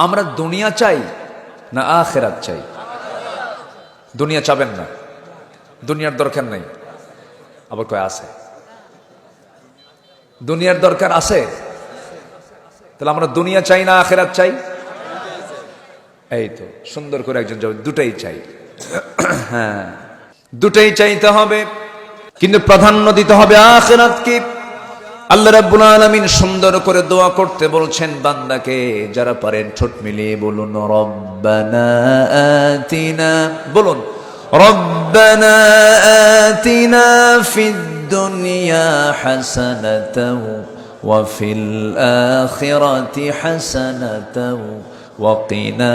আমরা দুনিয়া চাই না আখিরাত চাই? দুনিয়া চাবেন না, দুনিয়ার দরকার নাই। আবার কয় আছে, দুনিয়ার দরকার আছে। তাহলে আমরা দুনিয়া চাই না আখিরাত চাই? এই তো সুন্দর করে একজন জবাব, দুটাই চাই। হ্যাঁ, দুটাই চাইতে হবে, কিন্তু প্রাধান্য দিতে হবে আখিরাতকে। আল্লাহ রাব্বুল আলামিন সুন্দর করে দোয়া করতে বলছেন বান্দাকে। যারা পারেন ঠোঁট মিলিয়ে বলুন রব্বানা আতিনা, বলুন রব্বানা আতিনা ফিদ দুনিয়া হাসানাতাও ওয়া ফিল আখিরাতি হাসানাতাও ওয়া কিনা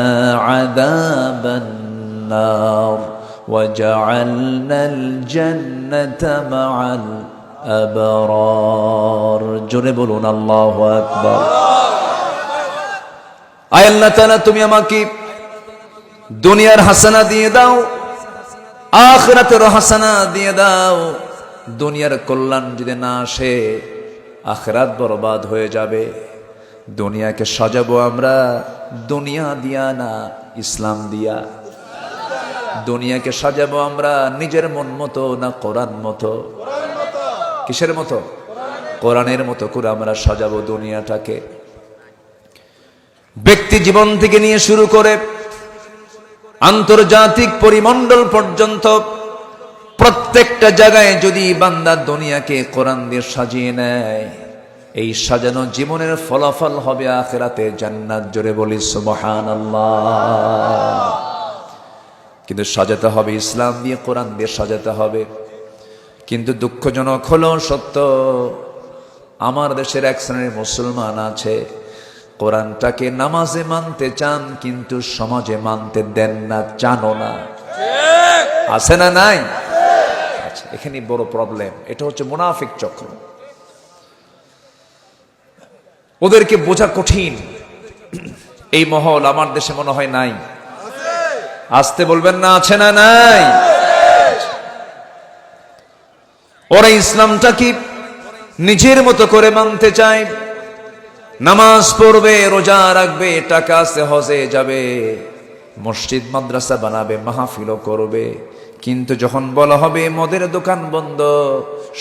আযাবান নার ওয়াজআলনাল জান্নাতা মাআল আবরার। জোরে বলুন আল্লাহু আকবার। আয় আল্লাহ তাআলা, তুমি আমাকে দুনিয়ার হাসানা দিয়ে দাও, আখিরাতের হাসানা দিয়ে দাও। দুনিয়ার কল্যাণ যদি না আসে, আখিরাত বরবাদ হয়ে যাবে। দুনিয়াকে সাজাবো আমরা দুনিয়া দিয়া না, ইসলাম দিয়া। দুনিয়াকে সাজাবো আমরা নিজের মন মতো না কোরআন মতো? কিসের মতো? কোরআনের মতো করে আমরা সাজাবো দুনিয়াটাকে। ব্যক্তি জীবন থেকে নিয়ে শুরু করে আন্তর্জাতিক পরিমণ্ডল পর্যন্ত প্রত্যেকটা জায়গায় যদি বান্দা দুনিয়াকে কোরআন দিয়ে সাজিয়ে নেয়, এই সাজানো জীবনের ফলাফল হবে আখিরাতে জান্নাত। জোরে বলি সুবহানাল্লাহ। কিন্তু সাজাতে হবে ইসলাম দিয়ে, কোরআন দিয়ে সাজাতে হবে। কিন্তু দুঃখজনক হলো সত্য, আমার দেশের এক শ্রেণীর মুসলমান আছে, কোরআনটাকে নামাজে মানতে চান কিন্তু সমাজে মানতে দেন না, জানো না? আছে না নাই? আচ্ছা, এখানে বড় প্রবলেম। এটা হচ্ছে মুনাফিক চক্র। ওদেরকে বোঝা কঠিন। এই মহল আমার দেশে মনে হয় নাই। আসতে বলবেন না, আছে না নাই? ওরা ইসলামটা কি নিজের মতো করে মানতে চায়। নামাজ পড়বে, রোজা রাখবে, টাকা আছে হজে যাবে, মসজিদ মাদ্রাসা বানাবে, মাহফিলও করবে। কিন্তু যখন বলা হবে মদের দোকান বন্ধ,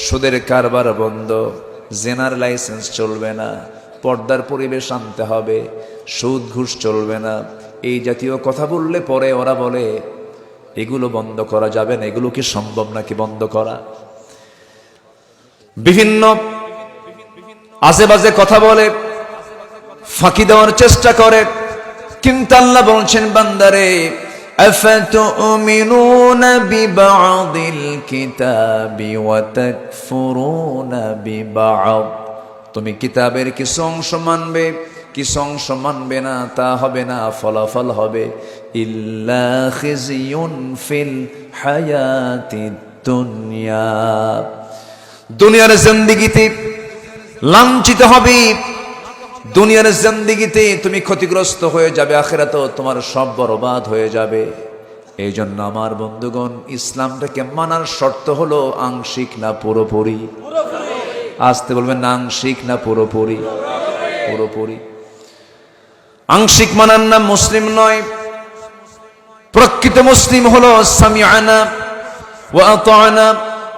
সুদের কারবার বন্ধ, জেনার লাইসেন্স চলবে না, পর্দার পরিবেশ আনতে হবে, সুদ ঘুষ চলবে না, এই জাতীয় কথা বললে পরে ওরা বলে এগুলো বন্ধ করা যাবে না। এগুলো কি সম্ভব নাকি বন্ধ করা? বিভিন্ন আজেবাজে কথা বলে, ফাঁকি দেওয়ার চেষ্টা করে। কিন্তু আল্লাহ বলছেন বান্দারে, আফাতুমিনুনা বিবাদিল কিতাবি ওয়া তাকফুরুনা বিবাদ। তুমি কিতাবের কিছু অংশ মানবে, কিছু অংশ মানবে না, তা হবে না, ফলাফল হবে ইল্লা খিজিয়ুন ফিল হায়াতিদ দুনিয়া। দুনিয়ার জিন্দেগিতে লাঞ্ছিত হবে, দুনিয়ার জিন্দেগিতে তুমি ক্ষতিগ্রস্ত হয়ে যাবে, আখিরাতেও তোমার সব বরবাদ হয়ে যাবে। এই জন্য আমার বন্ধুগণ, ইসলামটাকে মানার শর্ত হলো আংশিক না পুরোপুরি? আসতে বলবেন না, আংশিক না পুরোপুরি? পুরোপুরি। আংশিক মানার নাম মুসলিম নয়। প্রকৃত মুসলিম হলো সামিআনা ওয়া আতা'না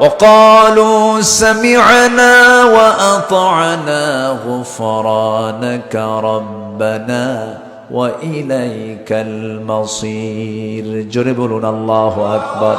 وقالوا سمعنا وأطعنا غفرانك ربنا وإليك المصير। جربوا الله أكبر।